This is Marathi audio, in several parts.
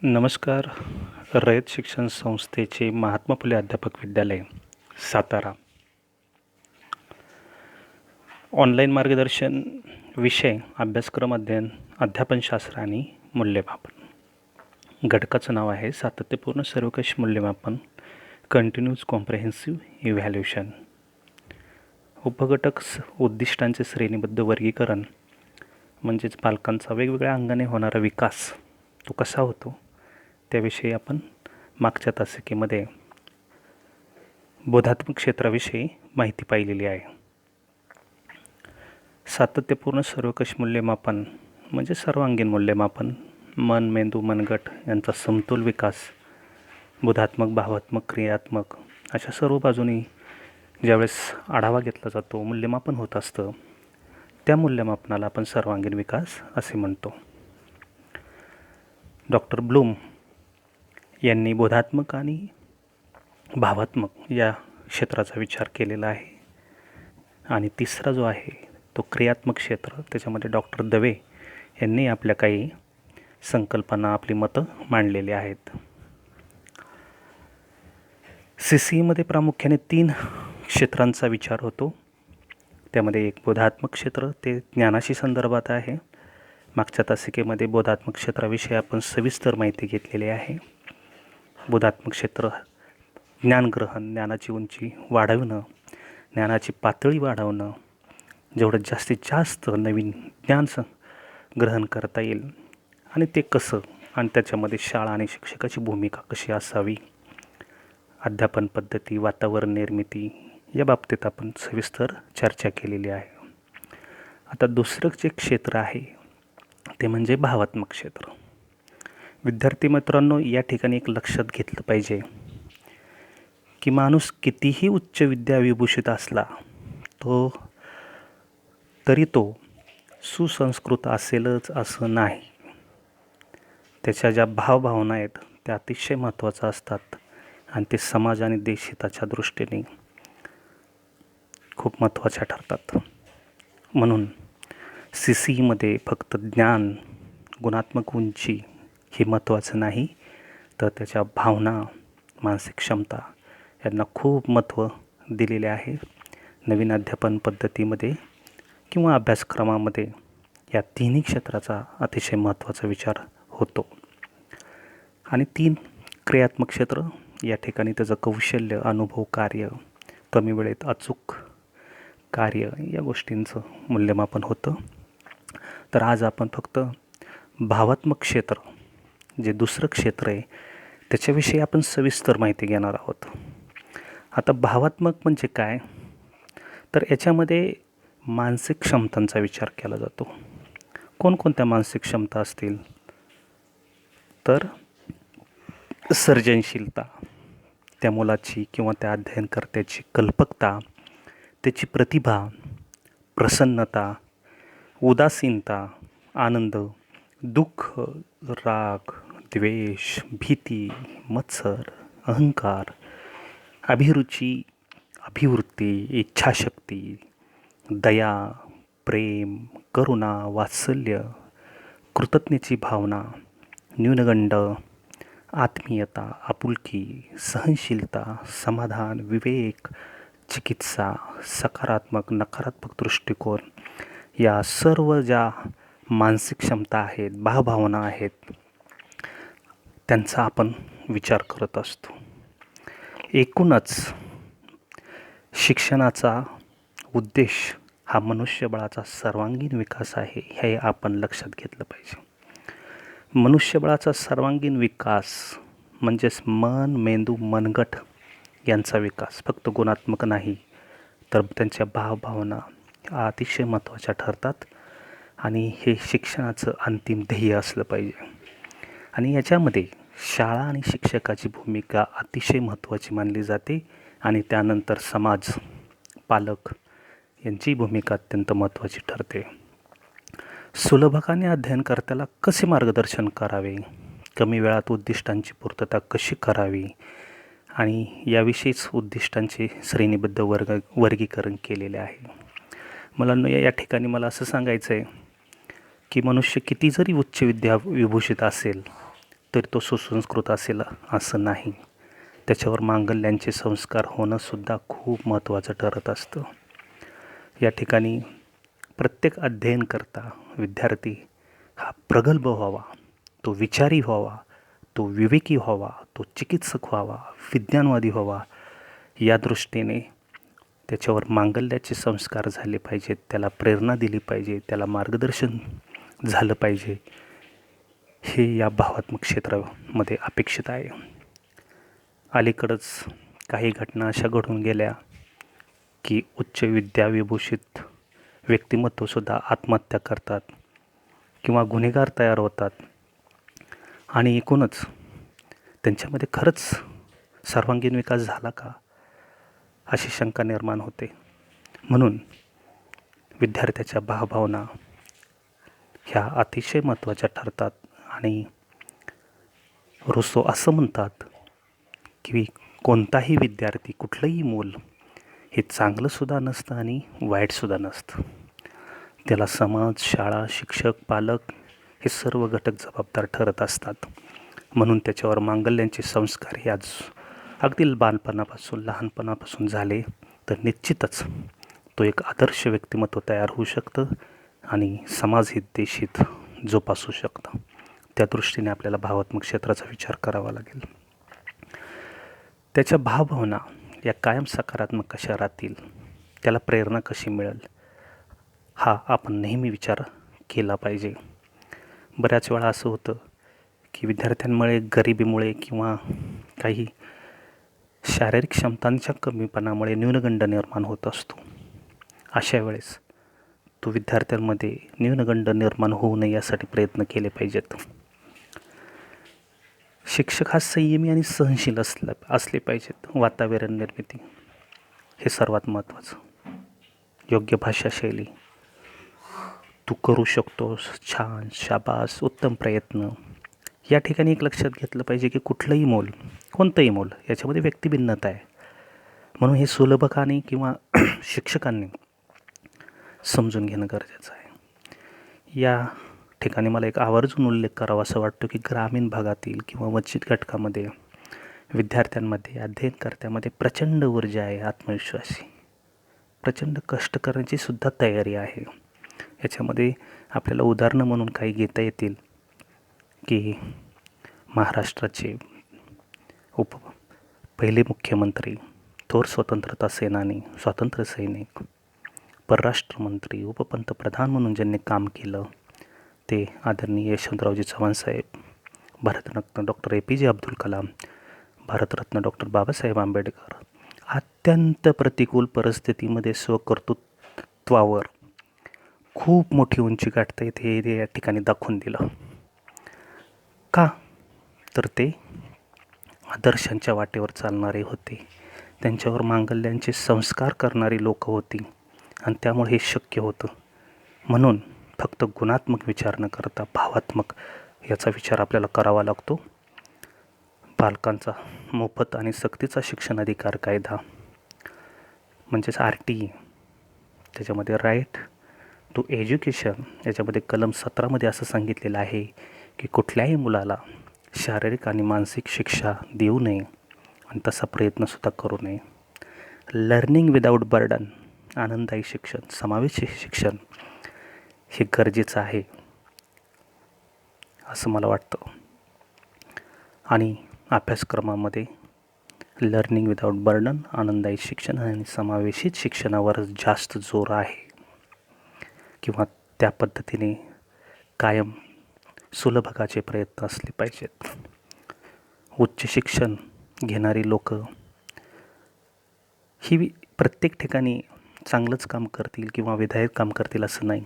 नमस्कार. रयत शिक्षण संस्थेचे महात्मा फुले अध्यापक विद्यालय सातारा. ऑनलाईन मार्गदर्शन विषय अभ्यासक्रम अध्ययन अध्यापनशास्त्र आणि मूल्यमापन. घटकाचं नाव आहे सातत्यपूर्ण सर्वकष मूल्यमापन, कंटिन्यूज कॉम्प्रेहेन्सिव्ह इव्हॅल्युएशन. उपघटक उद्दिष्टांचे श्रेणीबद्ध वर्गीकरण म्हणजेच पालकांचा वेगवेगळ्या अंगाने होणारा विकास तो कसा होतो त्याविषयी आपण मागच्या तासिकेमध्ये बोधात्मक क्षेत्राविषयी माहिती पाहिलेली आहे. सातत्यपूर्ण सर्वकष मूल्यमापन म्हणजे सर्वांगीण मूल्यमापन, मन, मेंदू, मनगट यांचा समतोल विकास, बोधात्मक, भावात्मक, क्रियात्मक अशा सर्व बाजूनी ज्यावेळेस आढावा घेतला जातो, मूल्यमापन होत असतं, त्या मूल्यमापनाला आपण सर्वांगीण विकास असे म्हणतो. डॉक्टर ब्लूम यांनी बोधात्मक आणि भावात्मक या क्षेत्राचा विचार केलेला आहे. आणि तिसरा जो आहे तो क्रियात्मक क्षेत्र, त्याच्यामध्ये डॉक्टर दवे यांनी आपल्या काही संकल्पना, आपली मतं मांडलेली आहेत. CCEमध्ये प्रामुख्याने 3 क्षेत्रांचा विचार होतो. त्यामध्ये एक बोधात्मक क्षेत्र, ते ज्ञानाशी संदर्भात आहे. मागच्या तासिकेमध्ये बोधात्मक क्षेत्राविषयी आपण सविस्तर माहिती घेतलेली आहे. बोधात्मक क्षेत्र ज्ञानग्रहण, ज्ञानाची उंची वाढवणं, ज्ञानाची पातळी वाढवणं, जेवढं जास्तीत जास्त नवीन ज्ञान ग्रहण करता येईल आणि ते कसं, आणि त्याच्यामध्ये शाळा आणि शिक्षकाची भूमिका कशी असावी, अध्यापन पद्धती, वातावरण निर्मिती या बाबतीत आपण सविस्तर चर्चा केलेली आहे. आता दुसरं जे क्षेत्र आहे ते म्हणजे भावात्मक क्षेत्र. विद्यार्थी मित्रांनो, या ठिकाणी एक लक्षात घेतलं पाहिजे की माणूस कितीही उच्च विद्याविभूषित असला तरी तो सुसंस्कृत असेलच असं नाही. त्याच्या ज्या भावभावना आहेत त्या अतिशय महत्त्वाच्या असतात आणि ते समाज आणि देशहिताच्या दृष्टीने खूप महत्त्वाच्या ठरतात. म्हणून CCEमध्ये फक्त ज्ञान, गुणात्मक उंची हे महत्त्वाचं नाही, तर त्याच्या भावना, मानसिक क्षमता यांना खूप महत्त्व दिलेले आहे. नवीन अध्यापन पद्धतीमध्ये किंवा अभ्यासक्रमामध्ये या तिन्ही क्षेत्राचा अतिशय महत्त्वाचा विचार होतो. आणि 3 क्रियात्मक क्षेत्र, या ठिकाणी त्याचं कौशल्य, अनुभव, कार्य, कमी वेळेत अचूक कार्य या गोष्टींचं मूल्यमापन होतं. तर आज आपण फक्त भावात्मक क्षेत्र, जे दुसरं क्षेत्र आहे, त्याच्याविषयी आपण सविस्तर माहिती घेणार आहोत. आता भावात्मक म्हणजे काय, तर याच्यामध्ये मानसिक क्षमतांचा विचार केला जातो. कोणकोणत्या मानसिक क्षमता असतील, तर सर्जनशीलता, त्या मुलाची किंवा त्या अध्ययनकर्त्याची कल्पकता, त्याची प्रतिभा, प्रसन्नता, उदासीनता, आनंद, दुःख, राग, द्वेष, भीती, मत्सर, अहंकार, अभिरुची, अभिवृत्ती, इच्छाशक्ती, दया, प्रेम, करुणा, वात्सल्य, कृतज्ञतेची भावना, न्यूनगंड, आत्मीयता, आपुलकी, सहनशीलता, समाधान, विवेक, चिकित्सा, सकारात्मक, नकारात्मक दृष्टिकोन या सर्व ज्या मानसिक क्षमता आहेत, भावभावना आहेत, त्यांचा आपण विचार करत असतो. एकूणच शिक्षणाचा उद्देश हा मनुष्यबळाचा सर्वांगीण विकास आहे, हे आपण लक्षात घेतलं पाहिजे. मनुष्यबळाचा सर्वांगीण विकास म्हणजेच मन, मेंदू, मनगट यांचा विकास, फक्त गुणात्मक नाही तर त्यांच्या भावभावना अतिशय महत्त्वाच्या ठरतात. आणि हे शिक्षणाचं अंतिम ध्येय असलं पाहिजे. आणि याच्यामध्ये शाळा आणि शिक्षकाची भूमिका अतिशय महत्त्वाची मानली जाते. आणि त्यानंतर समाज, पालक यांची भूमिका अत्यंत महत्त्वाची ठरते. सुलभकाने अध्ययनकर्त्याला कसे मार्गदर्शन करावे, कमी वेळात उद्दिष्टांची पूर्तता कशी करावी, आणि याविषयीच उद्दिष्टांचे श्रेणीबद्ध वर्गीकरण केलेले आहे. मुलांनो, या ठिकाणी मला असं सांगायचं आहे की मनुष्य किती जरी उच्च विद्या विभूषित असेल तरी तो सुसंस्कृत असेल असं नाही. त्याच्यावर मांगल्यांचे संस्कार होणंसुद्धा खूप महत्त्वाचं ठरत असतं. या ठिकाणी प्रत्येक अध्ययनकर्ता विद्यार्थी हा प्रगल्भ व्हावा, तो विचारी व्हावा, तो विवेकी व्हावा, तो चिकित्सक व्हावा, विज्ञानवादी व्हावा, या दृष्टीने त्याच्यावर मांगल्याचे संस्कार झाले पाहिजेत, त्याला प्रेरणा दिली पाहिजे, त्याला मार्गदर्शन झालं पाहिजे, हे या भावात्मक क्षेत्रामध्ये अपेक्षित आहे. अलीकडंच काही घटना अशा घडून गेल्या की उच्च विद्याविभूषित व्यक्तिमत्वसुद्धा आत्महत्या करतात किंवा गुन्हेगार तयार होतात आणि एकूणच त्यांच्यामध्ये खरंच सर्वांगीण विकास झाला का, अशी शंका निर्माण होते. म्हणून विद्यार्थ्याच्या भावभावना ह्या अतिशय महत्त्वाच्या ठरतात. आणि रुसो असं म्हणतात की कोणताही विद्यार्थी, कुठलंही मूल हे चांगलंसुद्धा नसतं आणि वाईटसुद्धा नसतं. त्याला समाज, शाळा, शिक्षक, पालक हे सर्व घटक जबाबदार ठरत असतात. म्हणून त्याच्यावर मांगल्यांचे संस्कार हे आज अगदी बालपणापासून, लहानपणापासून झाले तर निश्चितच तो एक आदर्श व्यक्तिमत्व तयार होऊ शकतं आणि समाजहित, देशहित जोपासू शकतं. त्या दृष्टीने आपल्याला भावात्मक क्षेत्राचा विचार करावा लागेल. त्याच्या भावभावना या कायम सकारात्मक कशा राहतील, त्याला प्रेरणा कशी मिळेल, हा आपण नेहमी विचार केला पाहिजे. बऱ्याच वेळा असं होतं की विद्यार्थ्यांमुळे, गरिबीमुळे किंवा काही शारीरिक क्षमतांच्या कमीपणामुळे न्यूनगंड निर्माण होत असतो. अशा वेळेस तो विद्यार्थ्यांमध्ये न्यूनगंड निर्माण होऊ नये यासाठी प्रयत्न केले पाहिजेत. शिक्षक हा संयमी आणि सहनशील असले पाहिजेत. वातावरण निर्मिती हे सर्वात महत्त्वाचं. योग्य भाषाशैली, तू करू शकतोस, छान, शाबास, उत्तम प्रयत्न. या ठिकाणी एक लक्षात घेतलं पाहिजे की कुठलंही मूल, कोणतंही मूल, याच्यामध्ये व्यक्तिभिन्नता आहे. म्हणून हे सुलभकाने किंवा शिक्षकांनी समजून घेणं गरजेचं आहे. या ठिकाणी मला एक आवर्जून उल्लेख करावा असं वाटतो की ग्रामीण भागातील किंवा वंचित घटकामध्ये विद्यार्थ्यांमध्ये, अध्ययनकर्त्यामध्ये प्रचंड ऊर्जा आहे, आत्मविश्वासी, प्रचंड कष्ट करण्याची सुद्धा तयारी आहे. याच्यामध्ये आपल्याला उदाहरणं म्हणून काही घेता येतील की महाराष्ट्राचे पहिले मुख्यमंत्री, थोर स्वतंत्रता सेनानी, स्वातंत्र्य सैनिक, परराष्ट्रमंत्री, उपपंतप्रधान म्हणून ज्यांनी काम केलं ते आदरणीय यशवंतरावजी चव्हाण साहेब, Bharat Ratna doctor APJ Abdul Kalam, Bharat Ratna doctor Babasaheb Ambedkar. अत्यंत प्रतिकूल परिस्थितीमध्ये स्वकर्तृत्वावर खूप मोठी उंची गाठता येते हे या ठिकाणी दाखवून दिलं. का तर ते आदर्शांच्या वाटेवर चालणारे होते, त्यांच्यावर मांगल्यांचे संस्कार करणारी लोक होती आणि त्यामुळे हे शक्य होतं. म्हणून फक्त गुणात्मक विचार न करता भावात्मक याचा विचार आपल्याला करावा लागतो. पालकांचा मोफत आणि सक्तीचा शिक्षण अधिकार कायदा म्हणजेच RTE, त्याच्यामध्ये राईट टू एज्युकेशन, याच्यामध्ये कलम 17 असं सांगितलेलं आहे की कुठल्याही मुलाला शारीरिक आणि मानसिक शिक्षा देऊ नये आणि तसा प्रयत्नसुद्धा करू नये. लर्निंग विदाऊट बर्डन, आनंददायी शिक्षण, समावेशी शिक्षण हे गरजेचं आहे असं मला वाटतं. आणि अभ्यासक्रमामध्ये लर्निंग विदाऊट बर्डन, आनंददायी शिक्षण आणि समावेशित शिक्षणावर जास्त जोर आहे किंवा त्या पद्धतीने कायम सुलभकाचे प्रयत्न असले पाहिजेत. उच्च शिक्षण घेणारी लोक ही प्रत्येक ठिकाणी चांगलंच काम करतील किंवा विधायक काम करतील असं नाही.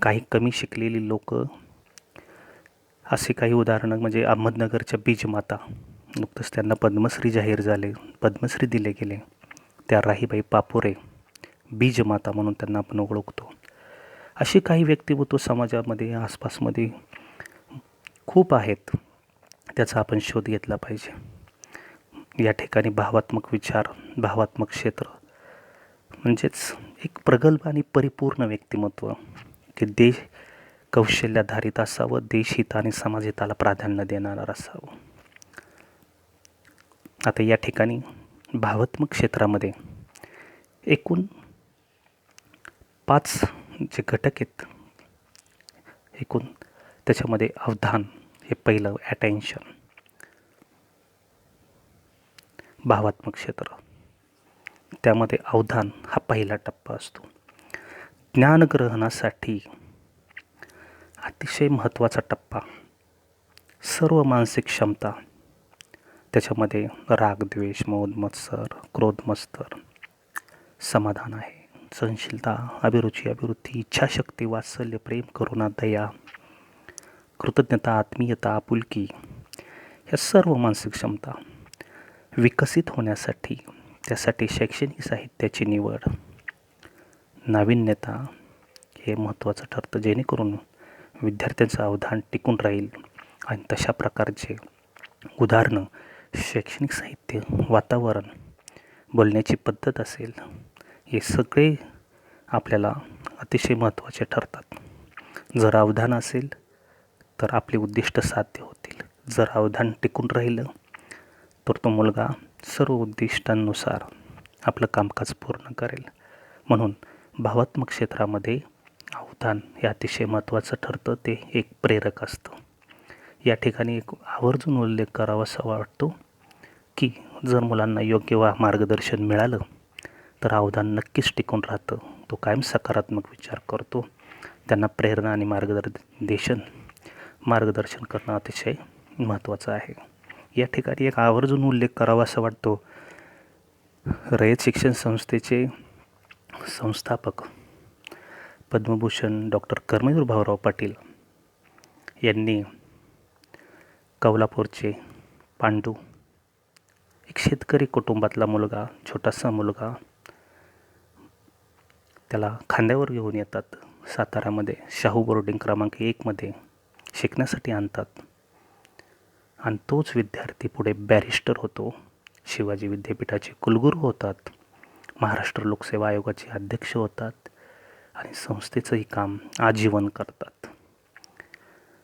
काही कमी शिकलेली लोक, असे काही उदाहरणं म्हणजे अहमदनगरच्या बीजमाता, नुकतंच त्यांना पद्मश्री जाहीर झाले, पद्मश्री दिले गेले, त्या राहीबाई पापोरे, बीजमाता म्हणून त्यांना आपण ओळखतो. अशी काही व्यक्तिमत्व समाजामध्ये, आसपासमध्ये खूप आहेत, त्याचा आपण शोध घेतला पाहिजे. या ठिकाणी भावात्मक विचार, भावात्मक क्षेत्र म्हणजेच एक प्रगल्भ आणि परिपूर्ण व्यक्तिमत्व की कौशल्याधारित असावं, देशहित आणि समाजहिताला प्राधान्य देणारं असावं. आता या ठिकाणी भावात्मक क्षेत्रामध्ये एकूण 5 जे घटक आहेत, एकूण त्याच्यामध्ये अवधान हे पहिलं, ॲटेन्शन, भावात्मक क्षेत्र. त्यामध्ये अवधान हा पहिला टप्पा असतो. ज्ञानग्रहणासाठी अतिशय महत्त्वाचा टप्पा. सर्व मानसिक क्षमता त्याच्यामध्ये राग, द्वेष, मोद, मत्सर, क्रोध, मत्सर, समाधान आहे, सहनशीलता, अभिरुची, अभिवृत्ती, इच्छाशक्ती, वात्सल्य, प्रेम, करुणा, दया, कृतज्ञता, आत्मीयता, आपुलकी, या सर्व मानसिक क्षमता विकसित होण्यासाठी त्यासाठी शैक्षणिक साहित्याची निवड, नाविन्यता हे महत्त्वाचं ठरतं, जेणेकरून विद्यार्थ्यांचं अवधान टिकून राहील. आणि तशा प्रकारचे उदाहरणं, शैक्षणिक साहित्य, वातावरण, बोलण्याची पद्धत असेल, हे सगळे आपल्याला अतिशय महत्त्वाचे ठरतात. जर अवधान असेल तर आपले उद्दिष्ट साध्य होतील. जर अवधान टिकून राहिलं तर तो मुलगा सर्व उद्दिष्टांनुसार आपलं कामकाज पूर्ण करेल. म्हणून भावात्मक क्षेत्रामध्ये अवधान हे अतिशय महत्त्वाचं ठरतं. ते एक प्रेरक असतं. या ठिकाणी एक आवर्जून उल्लेख करावासा वाटतो की जर मुलांना योग्य मार्गदर्शन मिळालं तर अवधान नक्कीच टिकून राहतं. तो कायम सकारात्मक विचार करतो. त्यांना प्रेरणा आणि मार्गदर्शन करणं अतिशय महत्त्वाचं आहे. या ठिकाणी एक आवर्जून उल्लेख करावासा वाटतो, रयत शिक्षण संस्थेचे संस्थापक पद्मभूषण डॉक्टर कर्मवीर भाऊराव पाटील यांनी कौलापूरचे पांडू, एक शेतकरी कुटुंबातला मुलगा, छोटासा मुलगा, त्याला खांद्यावर घेऊन येतात. सातारामध्ये शाहू बोर्डिंग क्रमांक 1मध्ये शिकण्यासाठी आणतात. आणि तोच विद्यार्थी पुढे बॅरिस्टर होतो, शिवाजी विद्यापीठाचे कुलगुरू होतात, महाराष्ट्र लोकसेवा आयोगाचे अध्यक्ष होतात आणि संस्थेचंही काम आजीवन करतात.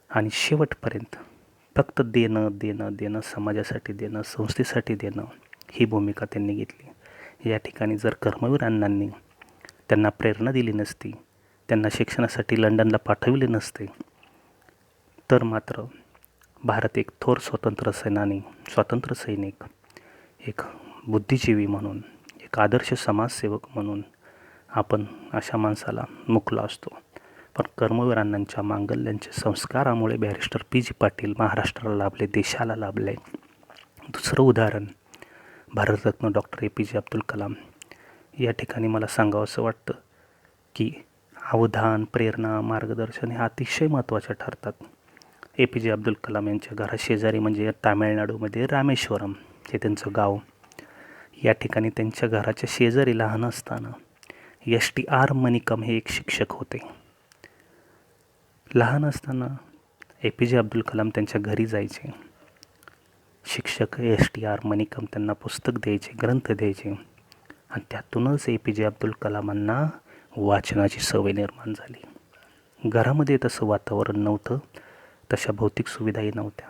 आणि शेवटपर्यंत फक्त देणं, समाजासाठी देणं, संस्थेसाठी देणं, ही भूमिका त्यांनी घेतली. या ठिकाणी जर कर्मवीर अण्णांनी त्यांना प्रेरणा दिली नसती, त्यांना शिक्षणासाठी लंडनला पाठविले नसते, तर मात्र भारत एक थोर स्वातंत्र्य सैनिक, एक बुद्धिजीवी म्हणून, एक आदर्श समाजसेवक म्हणून आपण अशा माणसाला मुकला असतो. पण कर्मवीर अण्णांच्या मांगल्यांच्या संस्कारामुळे बॅरिस्टर पी.जी. पाटील महाराष्ट्राला लाभले, देशाला लाभले. दुसरं उदाहरण भारतरत्न डॉक्टर ए.पी.जे. अब्दुल कलाम. या ठिकाणी मला सांगावंसं वाटतं की अवधान, प्रेरणा, मार्गदर्शन हे अतिशय महत्त्वाचे ठरतात. ए.पी.जे. अब्दुल कलाम यांच्या घराशेजारी म्हणजे तामिळनाडूमध्ये रामेश्वरम हे त्यांचं गाव. या ठिकाणी त्यांच्या घराच्या शेजारी लहान असताना एस.टी.आर. मनिकम हे एक शिक्षक होते. लहान असताना ए.पी.जे. अब्दुल कलाम त्यांच्या घरी जायचे. शिक्षक एस.टी.आर. मनिकम त्यांना पुस्तक द्यायचे, ग्रंथ द्यायचे आणि त्यातूनच ए.पी.जे. अब्दुल कलामांना वाचनाची सवय निर्माण झाली. घरामध्ये तसं वातावरण नव्हतं, तशा भौतिक सुविधाही नव्हत्या,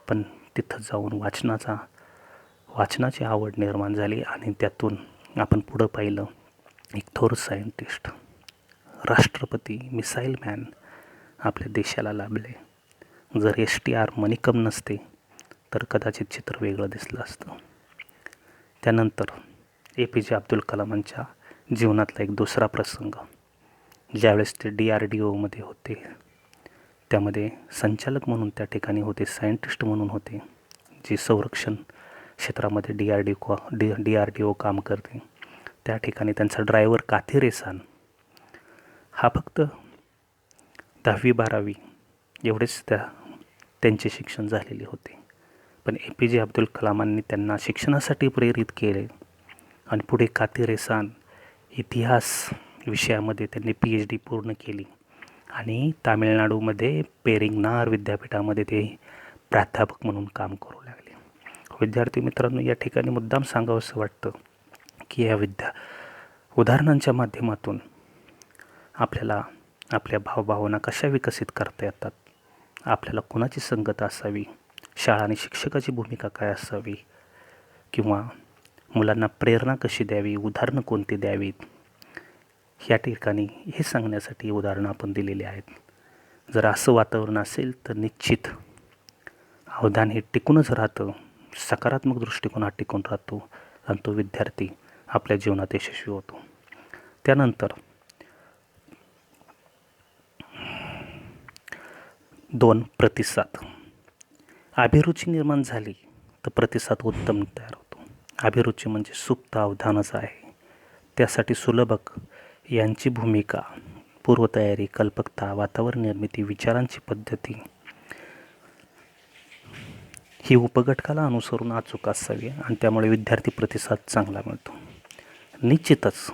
पण तिथं जाऊन वाचनाची आवड निर्माण झाली आणि त्यातून आपण पुढं पाहिलं एक थोर सायंटिस्ट, राष्ट्रपती, मिसाईल मॅन आपल्या देशाला लाभले. जर एस.टी.आर. मनिकम नसते तर कदाचित चित्र वेगळं दिसलं असतं. त्यानंतर ए.पी.जे. अब्दुल कलामांच्या जीवनातला एक दुसरा प्रसंग, ज्यावेळेस ते DRDOमध्ये होते, त्यामध्ये संचालक म्हणून त्या ठिकाणी होते, सायंटिस्ट म्हणून होते, जे संरक्षण क्षेत्रामध्ये DRDO काम करते. त्या ठिकाणी त्यांचा ड्रायव्हर काथेर एहसान हा फक्त 10वी-12वी एवढेच त्यांचे शिक्षण झालेले होते. पण ए.पी.जे. अब्दुल कलामांनी त्यांना शिक्षणासाठी प्रेरित केले आणि पुढे काथेर एहसान इतिहास विषयामध्ये त्यांनी PhD पूर्ण केली आणि तामिळनाडूमध्ये पेरिंगनार विद्यापीठामध्ये ते प्राध्यापक म्हणून काम करू लागले. विद्यार्थी मित्रांनो, या ठिकाणी मुद्दाम सांगावंसं वाटतं की या उदाहरणांच्या माध्यमातून आपल्याला आपल्या भावभावना कशा विकसित करता येतात, आपल्याला कोणाची संगत असावी, शाळा आणि शिक्षकाची भूमिका काय असावी, किंवा मुलांना प्रेरणा कशी द्यावी, उदाहरणं कोणती द्यावीत, ह्या ठिकाणी हे सांगण्यासाठी उदाहरणं आपण दिलेली आहेत. जर असं वातावरण असेल तर निश्चित अवधान हे टिकूनच राहतं, सकारात्मक दृष्टिकोन हा टिकून राहतो आणि तो विद्यार्थी आपल्या जीवनात यशस्वी होतो. त्यानंतर 2 प्रतिसाद. अभिरुची निर्माण झाली तर प्रतिसाद उत्तम तयार होतो. अभिरुची म्हणजे सुप्त अवधानच आहे. त्यासाठी सुलभक यांची भूमिका, पूर्वतयारी, कल्पकता, वातावरण निर्मिती, विचारांची पद्धती ही उपघटकाला अनुसरून अचूक असावी आणि त्यामुळे विद्यार्थी प्रतिसाद चांगला मिळतो. निश्चितच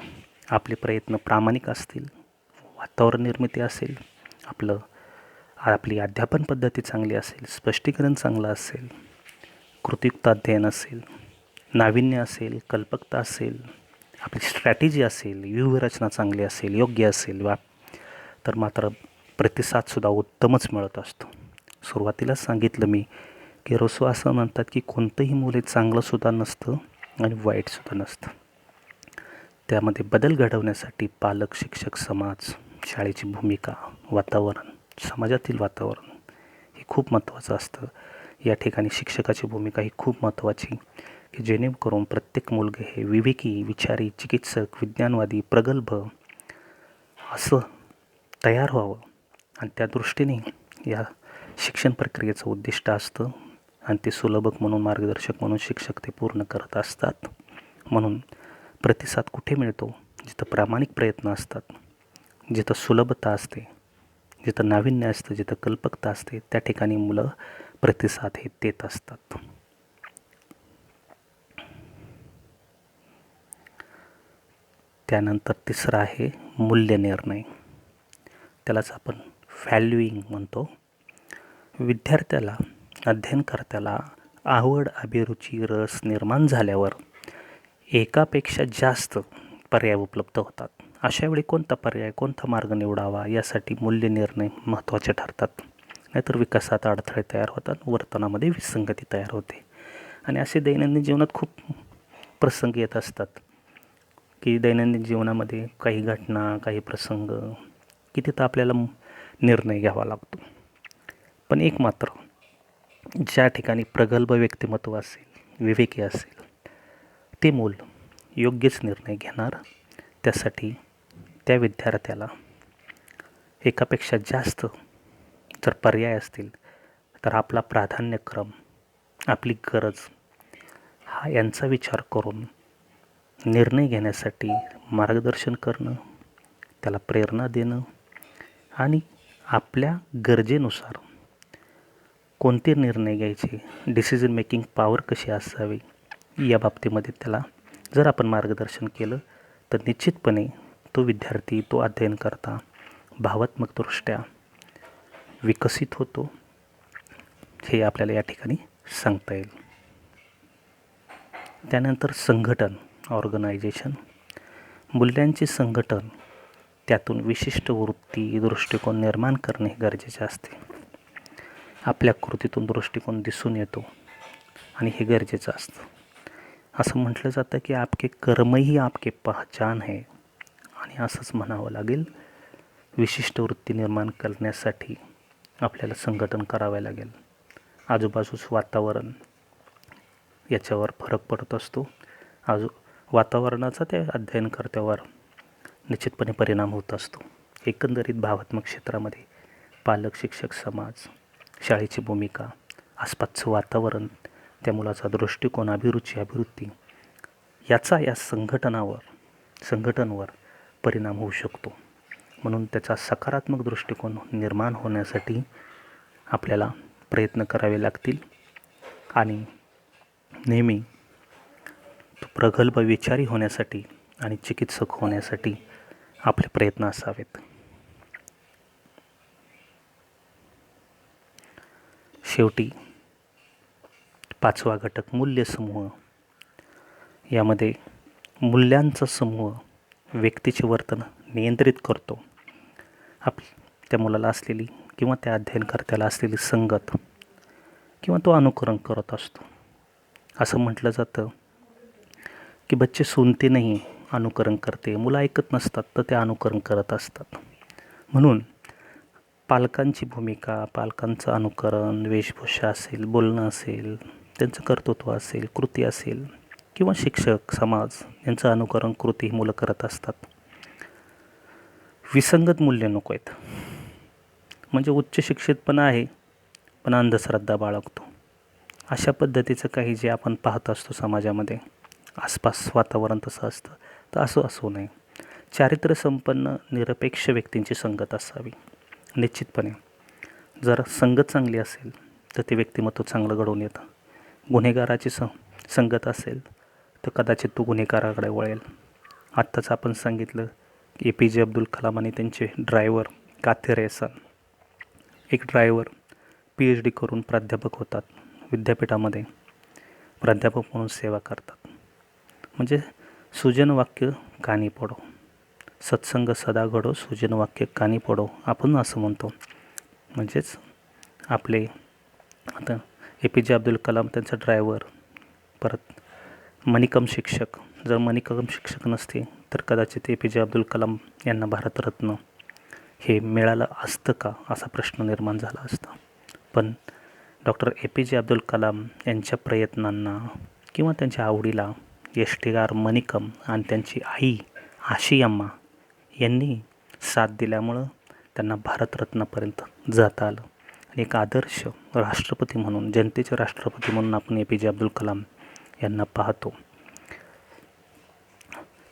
आपले प्रयत्न प्रामाणिक असतील, वातावरण निर्मिती असेल, आपली अध्यापन पद्धती चांगली असेल, स्पष्टीकरण चांगलं असेल, कृतीयुक्त अध्ययन असेल, नाविन्य असेल, कल्पकता असेल, आपली स्ट्रॅटेजी असेल, व्यूहरचना चांगली असेल, योग्य असेल तर मात्र प्रतिसादसुद्धा उत्तमच मिळत असतो. सुरुवातीलाच सांगितलं मी की रोसो असं म्हणतात की कोणतंही मूल हे चांगलंसुद्धा नसतं आणि वाईटसुद्धा नसतं. त्यामध्ये बदल घडवण्यासाठी पालक, शिक्षक, समाज, शाळेची भूमिका, वातावरण, समाजातील वातावरण हे खूप महत्त्वाचं असतं. या ठिकाणी शिक्षकाची भूमिका ही खूप महत्त्वाची, की जेणेकरून प्रत्येक मुलगे हे विवेकी, विचारी, चिकित्सक, विज्ञानवादी, प्रगल्भ असं तयार व्हावं आणि त्या दृष्टीने या शिक्षण प्रक्रियेचं उद्दिष्ट असतं आणि ते सुलभक म्हणून, मार्गदर्शक म्हणून शिक्षक ते पूर्ण करत असतात. म्हणून प्रतिसाद कुठे मिळतो? जिथं प्रामाणिक प्रयत्न असतात, जिथं सुलभता असते, जिथं नाविन्य असतं, जिथं कल्पकता असते, त्या ठिकाणी मुलं प्रतिसाद हे देत असतात. त्यानंतर तिसरं आहे मूल्यनिर्णय. त्यालाच आपण व्हॅल्युईंग म्हणतो. विद्यार्थ्याला, अध्ययनकर्त्याला आवड, अभिरुची, रस निर्माण झाल्यावर एकापेक्षा जास्त पर्याय उपलब्ध होतात. अशावेळी कोणता पर्याय, कोणता मार्ग निवडावा यासाठी मूल्यनिर्णय महत्त्वाचे ठरतात. नाहीतर विकासात अडथळे तयार होतात, वर्तनामध्ये विसंगती तयार होते. आणि असे दैनंदिन जीवनात खूप प्रसंग येत असतात की दैनंदिन जीवनामध्ये काही घटना, काही प्रसंग की तिथं आपल्याला निर्णय घ्यावा लागतो. पण एक मात्र, ज्या ठिकाणी प्रगल्भ व्यक्तिमत्व असेल, विवेकी असेल, ते मूल योग्यच निर्णय घेणार. त्यासाठी त्या विद्यार्थ्याला एकापेक्षा जास्त जर पर्याय असतील तर आपला प्राधान्यक्रम, आपली गरज हा यांचा विचार करून निर्णय घेण्यासाठी मार्गदर्शन करणं, त्याला प्रेरणा देणं आणि आपल्या गरजेनुसार कोणते निर्णय घ्यायचे, डिसिजन मेकिंग पॉवर कशी असावी या बाबतीमध्ये त्याला जर आपण मार्गदर्शन केलं तर निश्चितपणे तो विद्यार्थी, तो अध्ययनकर्ता भावात्मकदृष्ट्या विकसित होतो, हे आपल्याला या ठिकाणी सांगता येईल. त्यानंतर संघटन, ऑर्गनायझेशन. मूल्यांचे संघटन, त्यातून विशिष्ट वृत्ती, दृष्टिकोन निर्माण करणे गरजेचे असते. आपल्या कृतीतून दृष्टिकोन दिसून येतो आणि हे गरजेचं असतं. असं म्हटलं जातं की आपके कर्म ही आपके पहचान है, आणि असंच म्हणावं लागेल. विशिष्ट वृत्ती निर्माण करण्यासाठी आपल्याला संघटन करावे लागेल. आजूबाजूस वातावरण याच्यावर फरक पडत असतो. वातावरणाचा त्या अध्ययनकर्त्यावर निश्चितपणे परिणाम होत असतो. एकंदरीत भावात्मक क्षेत्रामध्ये पालक, शिक्षक, समाज, शाळेची भूमिका, आसपासचं वातावरण, त्या मुलाचा दृष्टिकोन, अभिरुची, अभिवृत्ती याचा या संघटनवर परिणाम होऊ शकतो. म्हणून त्याचा सकारात्मक दृष्टिकोन निर्माण होण्यासाठी आपल्याला प्रयत्न करावे लागतील आणि नेहमी तो प्रगल्भ विचारी होण्यासाठी आणि चिकित्सक होण्यासाठी आपले प्रयत्न असावेत. शेवटी 5वा घटक मूल्यसमूह. यामध्ये मूल्यांचा समूह व्यक्तीचे वर्तन नियंत्रित करतो त्या मुलाला असलेली किंवा त्या अध्ययनकर्त्याला असलेली संगत किंवा तो अनुकरण करत असतो. असं म्हटलं जातं की बच्चे सुनते नाही अनुकरण करते. मुलं ऐकत नसतात तर ते अनुकरण करत असतात. म्हणून पालकांची भूमिका, पालकांचं अनुकरण, वेशभूषा असेल, बोलणं असेल, त्यांचं कर्तृत्व असेल, कृती असेल किंवा शिक्षक, समाज यांचं अनुकरण, कृती ही मुलं करत असतात. विसंगत मूल्य नको आहेत. म्हणजे उच्च शिक्षित पण आहे पण अंधश्रद्धा बाळगतो. अशा पद्धतीचं काही जे आपण पाहत असतो समाजामध्ये, आसपास वातावरण तसं असतं, तर असं असू नये. चारित्र्यसंपन्न निरपेक्ष व्यक्तींची संगत असावी. निश्चितपणे जर संगत चांगली असेल तर ते व्यक्तिमत्व चांगलं घडवून येतं. गुन्हेगाराची संगत असेल तर कदाचित तो गुन्हेगाराकडे वळेल. आत्ताच आपण सांगितलं की APJ अब्दुल कलाम आणि त्यांचे ड्रायव्हर काथेर एहसान, एक ड्रायव्हर PhD करून प्राध्यापक होतात, विद्यापीठामध्ये प्राध्यापक म्हणून सेवा करतात. म्हणजे सुजन वाक्य कानी पडो, सत्संग सदा घडो, सुजन वाक्य कानी पडो आपण असं म्हणतो. म्हणजेच आपले आता APJ अब्दुल कलाम त्यांचा ड्रायव्हर, परत मणिकम शिक्षक, जर मणिकम शिक्षक नसते तर कदाचित APJ अब्दुल कलाम यांना भारतरत्न हे मिळालं असतं का असा प्रश्न निर्माण झाला असता. पण डॉक्टर APJ अब्दुल कलाम यांच्या प्रयत्नांना किंवा त्यांच्या आवडीला यष्टीगार मणिकम आणि त्यांची आई आशी अम्मा यांनी साथ दिल्यामुळं त्यांना भारतरत्नापर्यंत जाता आलं. आणि एक आदर्श राष्ट्रपती म्हणून, जनतेचे राष्ट्रपती म्हणून आपण APJ अब्दुल कलाम यांना पाहतो.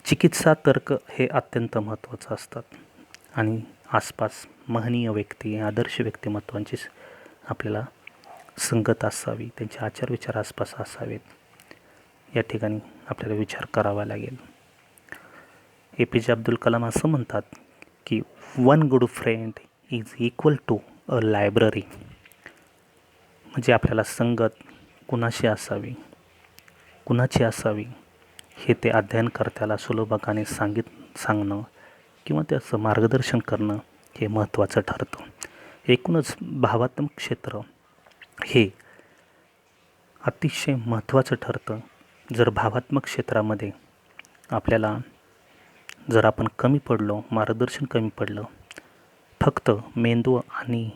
चिकित्सा तर्क हे अत्यंत महत्त्वाचं असतात आणि आसपास महनीय व्यक्ती, आदर्श व्यक्तिमत्वांची आपल्याला संगत असावी, त्यांचे आचारविचार आसपास असावेत. या ठिकाणी आपल्याला विचार करावा लागेल. APJ अब्दुल कलाम असं म्हणतात की 1 good friend is equal to a library. म्हणजे आपल्याला संगत कुणाशी असावी, कुणाची असावी हे ते अध्ययनकर्त्याला सुलभकाने सांगणं किंवा त्याचं मार्गदर्शन करणं हे महत्त्वाचं ठरतं. एकूणच भावात्मक क्षेत्र हे अतिशय महत्त्वाचं ठरतं. जर भावात्मक क्षेत्रामध्ये आपल्याला जर आपण कमी पडलो, मार्गदर्शन कमी पडलं, फक्त मेंदू आणि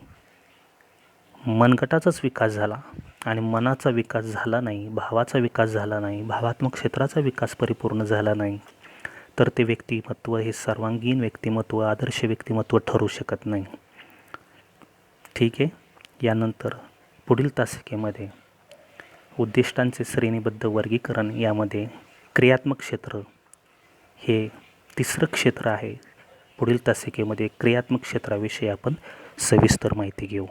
मनगटाचाच विकास झाला आणि मनाचा विकास झाला नाही, भावाचा विकास झाला नाही, भावात्मक क्षेत्राचा विकास परिपूर्ण झाला नाही, तर ते व्यक्तिमत्व हे सर्वांगीण व्यक्तिमत्व, आदर्श व्यक्तिमत्व ठरू शकत नाही. ठीक आहे. यानंतर पुढील तासिकेमध्ये उद्दिष्टांचे श्रेणीबद्ध वर्गीकरण, यामध्ये क्रियात्मक क्षेत्र हे तिसरं क्षेत्र आहे. पुढील तासिकेमध्ये क्रियात्मक क्षेत्राविषयी आपण सविस्तर माहिती घेऊ.